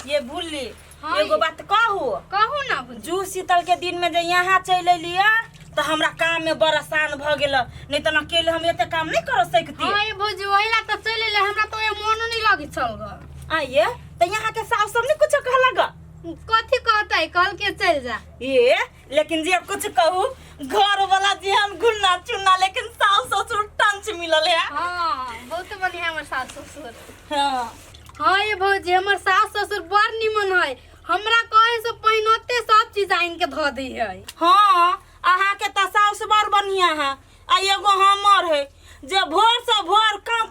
ये भूली हाँ, एगो बात कहू ना जू शीतल के दिन में जे यहाँ चल लिया तो हमरा काम में बड़ा आसान भ गेल, नहीं तो अकेले हम एते काम नहीं कर सकती। हां ये भौजी ओहिला तो चले ले, हमरा तो ये मन नहीं लागी चल ग। आइए तो यहाँ के सास सब नहीं कुछ कहलग, कथी कहतै कल के चल जा। ये लेकिन जे कुछ कहू घर वाला जेहन गुन्ना चुन्ना, लेकिन सास ससुर टंच मिलल है। हां बहुत बढ़िया हमर सास ससुर। हां हां ये भौजी हमर सास ससुर बड़ निमन है, हमरा कहे से पहिनते सब चीज आइन के ध दै है। हां अहा के त सास बड़ बढ़िया है, आ एगो हमर है जे भोर से भोर काव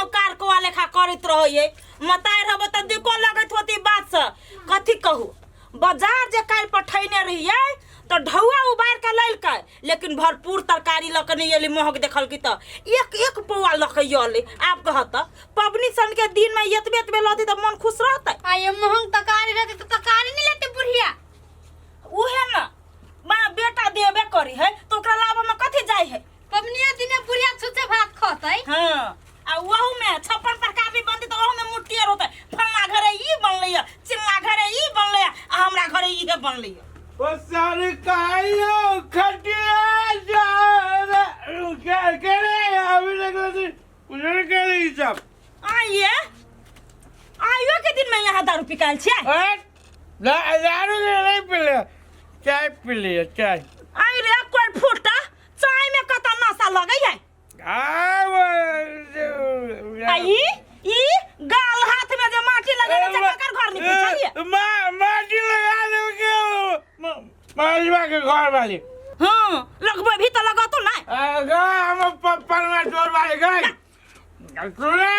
कार को लेखा करत रहिए। मताई रहब त दिको लगत होती बात से। कथी कहू बाजार जे काल पठैने रहिए तो ढौआ उबार के लेल के, लेकिन भरपूर तरकारी लक नहीं एली। महक देखल की त एक पौआ लक यले। आप कहत पबनी सन के दिन में एतबे लदी त मन खुश रहतै। आ ये महंग तरकारी रहते तो तरकारी नहीं लेते बुढ़िया। उहे न मां बेटा देबे करी है तो ओकरा लाभ में कथी जाय है। पबनिया दिने बुढ़िया छुछे भात खतै। हां आ वहु में 56 प्रकार भी बनती तो वहु में मुट्ठी रोते। फल्ला घरे ई बनलै, चिल्ला घरे ई बनलै, आ हमरा घरे ई के बनलै। ओ सरकारियो खटिया जा करे अभी लगती उधर करे ई सब। आइयो के दिन में यहाँ दारू पिकाल छै। दारू नहीं पीले, चाय पी लिया चाय। आई रे कोई फूटा चाय में कता नशा लगै है। आई ई गाल हाथ में जे माटी लगे छै ककर घर में चाहिए। माटी लगा दो के मालवा के घर वाली। हां लगबे भी तो लगा तो ना। हम परमा चोर वाले गए सुना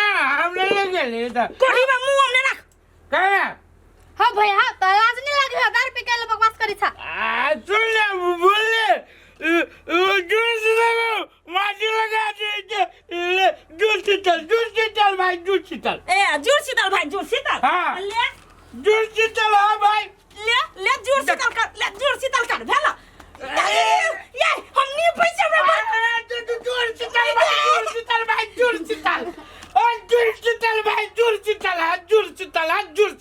हम नहीं लगे ले त कोठी में मुंह हमने रख कहे। हां भैया त लाज नहीं लागे दारू पी के बकवास करी छ। सुन ले बोले जूस लगाओ माटी लगा दे जूस शीतल भाई जूस शीतल। ए जूस शीतल भाई जूस शीतल। हाँ। ले जूस शीतल हां भाई ले जूस शीतल कर, ले जूस शीतल कर भेला। ये हम नहीं पैसे में जूस शीतल भाई जूस शीतल और जूस शीतल भाई जूस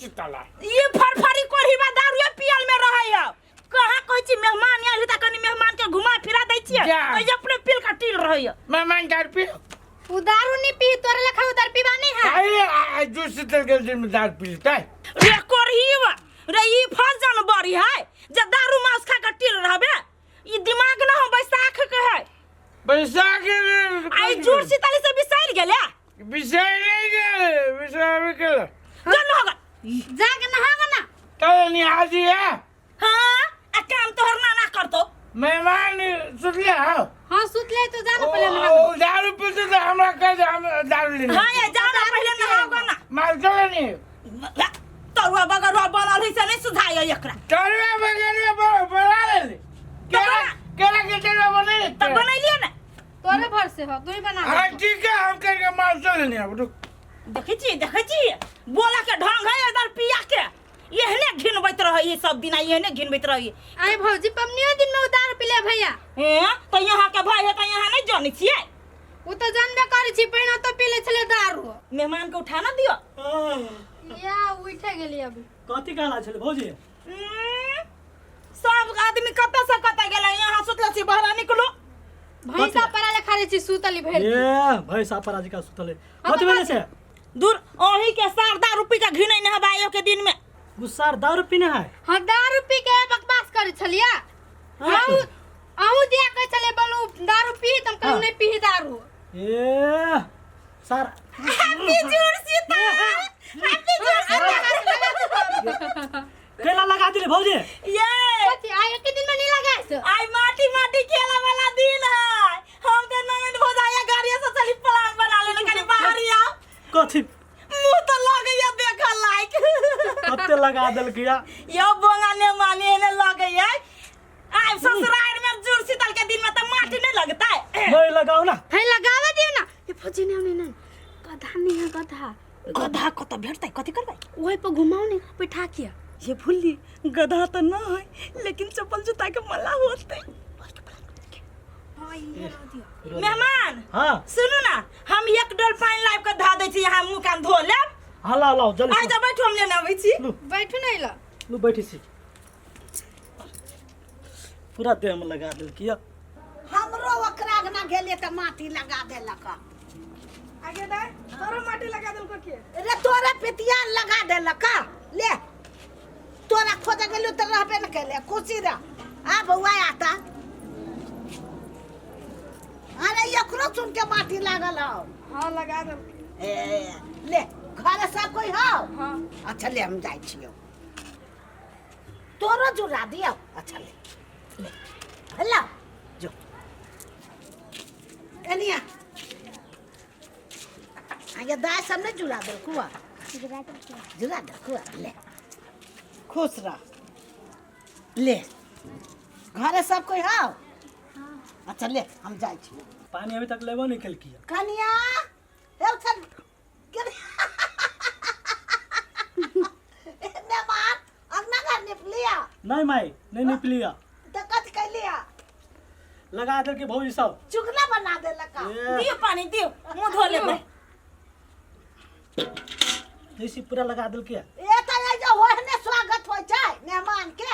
शीतल। ये फरफरी कोढ़ी में दारू पियल में रहै है। कहां कहै छी मेहमान आइल त कनी मेहमान के घुमा फिरा दै छियै तो ये अपने पिल का टिल रहै है। मेहमान दारू पी दारू नहीं पी तोरे लेखा उधर पीवा नहीं है। अरे जूस शीतल के दिन में दारू पीता है रे कोढ़ीवा रे ई फजन बड़ी है जे दारू मांस खा के टिल रहबे। ई दिमाग ना हो बैसाख के है। बैसाख आई जूस शीतल से बिसैर गेले। विषय नहीं गए विषय भी कर जन होगा जाके नहागा ना। कल नहीं आजी है। हां आ काम तोहर ना करतो। मेहमान सुन लिया हां सुत ले तो जाना पहले नहागा। दारू पीते तो हमरा कह दे हम दारू लेने। हां ये जाना पहले नहाओगा ना। मार चले नहीं तरुआ बगरवा बनल है से नहीं सुधाय एकरा। तरुआ बगरवा बना ले केला के तरुआ बने त बनैलिए ना तोरे भर से हो तू ही बना। हां ठीक है हम करके मार चले नहीं अब रुक। देखै छी बोला के ढंग है इधर पिया के एहने घिनबैत रही ये सब दिन एहने घिनबैत रही। आई भौजी पमनियो दिन में उतार पिले भैया। हैं तो यहाँ के भाई है त यहाँ नहीं जानी छियै। वो तो जानबे करै छी पहिना तो पीले छले दारू। मेहमान के उठा ना दियो। या उठे गेली अभी। कथी कहला छले भौजी। सब आदमी कत से कत गेला यहाँ सुतला छी बाहर निकलो। भैंसा पराले खाले छी सुतली भेल। ए भैंसा पराजी का सुतले कथी भेले से दूर ओही के सरदा रुपी का घिनै न हबाइयो के दिन में गुस्सार दारू पीने है। हां दारू पी के बकवास करे छलिया। आऊ दिया कह चले बोलू दारू पी तुम कहू नहीं पी दारू। ए सर हैप्पी जूर सीता हैप्पी जूर केला लगा दिले भौजी। ये कथी आए के दिन में नहीं लगा से। आई माटी खेला वाला दिन है। हम तो ननद भौजाया गाड़ी से चली प्लान बना लेने कनी बाहर आओ। कथी मुंह तो लगैया देखल लायक। कत्ते लगा देल किया यो बोंगाने माने ने लगैया। आई ससुराल में जूर शीतल के दिन में तो माटी नहीं लगता है। मैं लगाओ ना। है लगावा दियो ना। ये फौजी नहीं गधा नहीं है गधा। गधा को तो भेटतै कथी करबै। ओए पे घुमाओ नहीं बैठा के। ये भूली गधा तो ना है लेकिन चप्पल जूता के मला होते। मेहमान हां सुनो ना हम एक डोल पानी लाइव के धा दे छी यहाँ मुंह कान धो ले हाँ लाओ लाओ जल्दी आइ जा बैठो हम लेने आबै छी। बैठू नहीं ला लू बैठी सी पूरा देह में लगा दिल किया हमरो ओकरा ना गेले त माटी लगा देलक आगे दाई तोरो माटी लगा देल को के रे तोरा पेतिया लगा देलक ले तोरा खोज गेलु त रहबे न केले खुशी रह आ बउआ आता अरे एकरो सुन के माटी लागल हो हां लगा देल ए ले घर सब कोई हो हां अच्छा ले हम जाई छियो तोरो जुड़ा दियो अच्छा ले हेलो जो एनिया आगे दाय सब ने जुड़ा दे कुआ जुड़ा दे कुआ ले खुश रह ले घरे सब कोई हो अच्छा ले हम जाई छी पानी अभी तक लेबो नहीं खेल किया कनिया हे उठन मेहमान अंगना घर निप लिया नहीं माई नहीं निप लिया तो कथ कर लिया लगा दिल के भौजी सब चुगला बना दे लका दियो पानी दियो मुंह धो लेबै। जैसे पूरा लगा दिल किया ए त ए जो होहने स्वागत होय छै मेहमान के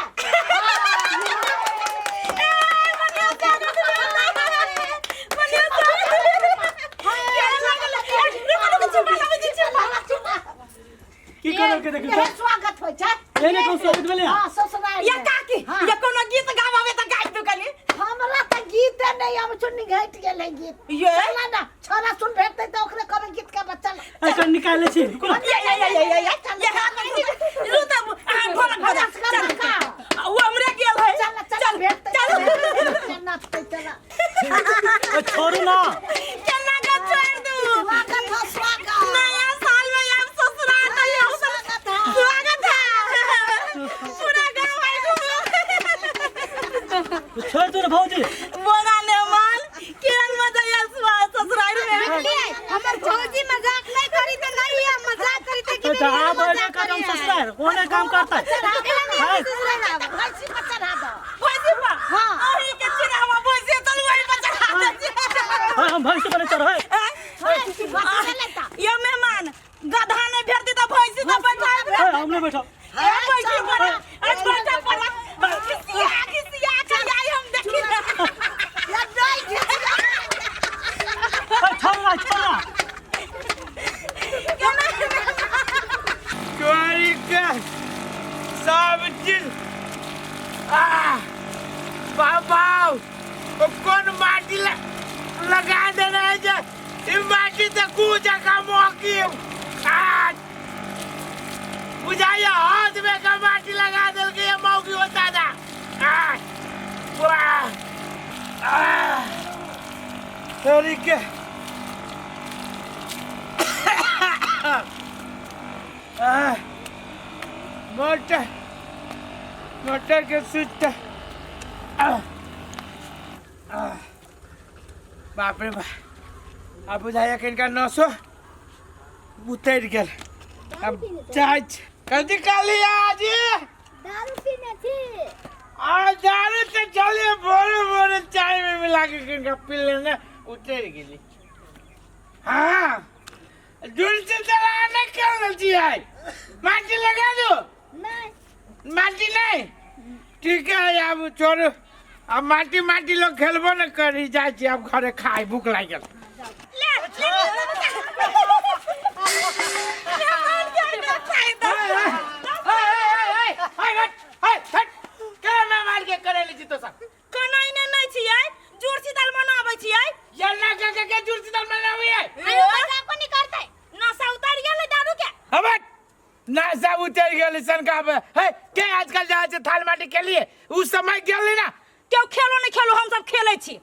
की करल के देखी ये स्वागत होय छै ये ने कौन स्वागत भेले हां ससुराल या काकी या कोनो गीत गावावे त गाइ दू कनी। हमरा त गीत नहीं हम सुन घट गेले गीत ये चला ना छोरा सुन भेटते त ओकरे कबे गीत का बच्चा ऐसा निकाले छी रुको ना लू त आ ढोलक बजा का वो हमरे गेल है। चल चल भेटते चल नाचते चला ओ छोड़ू ना केना के छोड़ दू स्वागत हो स्वागत नया साल में हम ससुराल आए हो स्वागत है पूरा गांव तो छोड़ दो ना भौजी बोला ने माल केन मजा आयल ससुराल में हमर भौजी मजाक नहीं करी त नहीं हम मजाक करी त तो आ बड़े का काम ससुराल कौन काम करता है भैंसी पर चढ़ा दो भैंसी पर हाँ। अही के चिरा हम भैंसी तल वही पर चढ़ा दे। हां हम भैंस पर चढ़ है भैंसी पर चढ़ा लेता ये मेहमान गधा ने भेट दी त भैंसी त बैठा दे। हम नहीं बैठो ए भैंसी पर आज बैठा पर किसिया के आई हम देखी या नहीं छोड़ चोरी का सब चीज बाबा वो कौन माटी लगा देना है जो ये माटी तो कूचा का मौकी बुझाइए हाथ में का माटी लगा दे के ये मौकी होता था चोरी के मोटर मोटर के स्विच बाप रे बाप अब बुझाइए कि इनका 900 उतर गल अब चाय कदी काली आज दारू पीने थी आज दारू तो चलिए बोरे बोरे चाय में मिला के इनका पी लेना उतर गई। हाँ दूर से चला नहीं करना चाहिए माटी लगा दो नहीं माटी नहीं ठीक है अब छोड़ो अब माटी माटी लोग खेलबो न करी जाए छी अब घरे खाए भूख लाग गेल कनाई ने नहीं छियै जुड़ शीतल मनाबै छियै यल्ला के जुड़ शीतल मनाबै आयो मजाक नहीं करते नशा उतर गेलै दारू के हबट ना सब उतर गेल सनका है के आजकल जाए छै थाल माटी के लिए उस समय गेल ना क्यों खेलो नहीं खेलो हम सब खेलै छी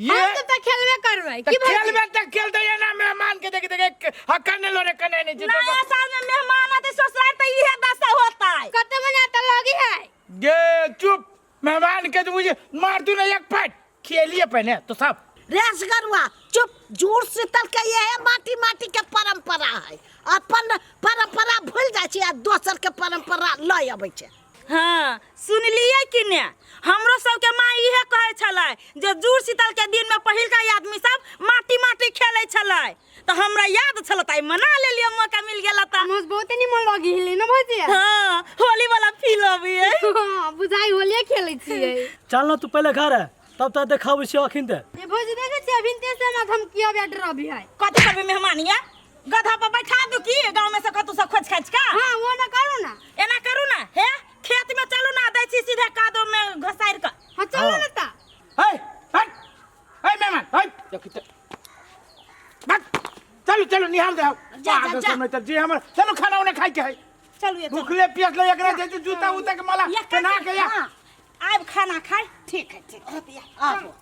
ये हम तो खेलबे करबै तो की खेलबे तक खेलते ये ना मेहमान के देख देख हक्का ने लोरे कने नहीं जीतो नया साल में मेहमान आते ससुराल तो इहे दशा होता है। कते मने त लगी है गे चुप मेहमान के तो मुझे मार दूं ना एक पैट खेलिए पहले तो सब रेस गरुआ चुप जुड़ शीतल के ये है माटी माटी के परंपरा है अपन परंपरा भूल जाय छी आ दोसर के परंपरा लय अबै छै हाँ सुनलिए कि ने हमरो सबके माँ इहे कहे छलै जे जुड़ शीतल के दिन में पहिलका आदमी सब माटी माटी खेले छलै तो हमरा याद छल ताई मना लेलिए मौका मिल गेला त हमस बहुते निमन लगी हिले न भौजिया हाँ होली वाला फील अबिए हां बुझाई होलिए खेलै छियै चल ना तू पहले घर है तब तक देखाबै छी अखिन ते ए भौजी देखे छी अभी ते से ना हम किया बे डर अभी है कथि करबे मेहमानिया गधा पर बैठा दू की गांव में से कतु से खोज खाच का हां वो ना करू ना एना करू ना हे खेत में चलू ना दै छी सीधे कादो में घसार के हां चलो ना ता हे हट हे मेहमान हे देखि त बक चलो चलो निहाल दे जा, पागल जा। समय त जे हमर चलो खाना उन्हें खाई के है चलू ये भूखले पियसले एकरा जे जूता उता के माला पहना के या आब खाना खाए ठीक है ठीक है आ आओ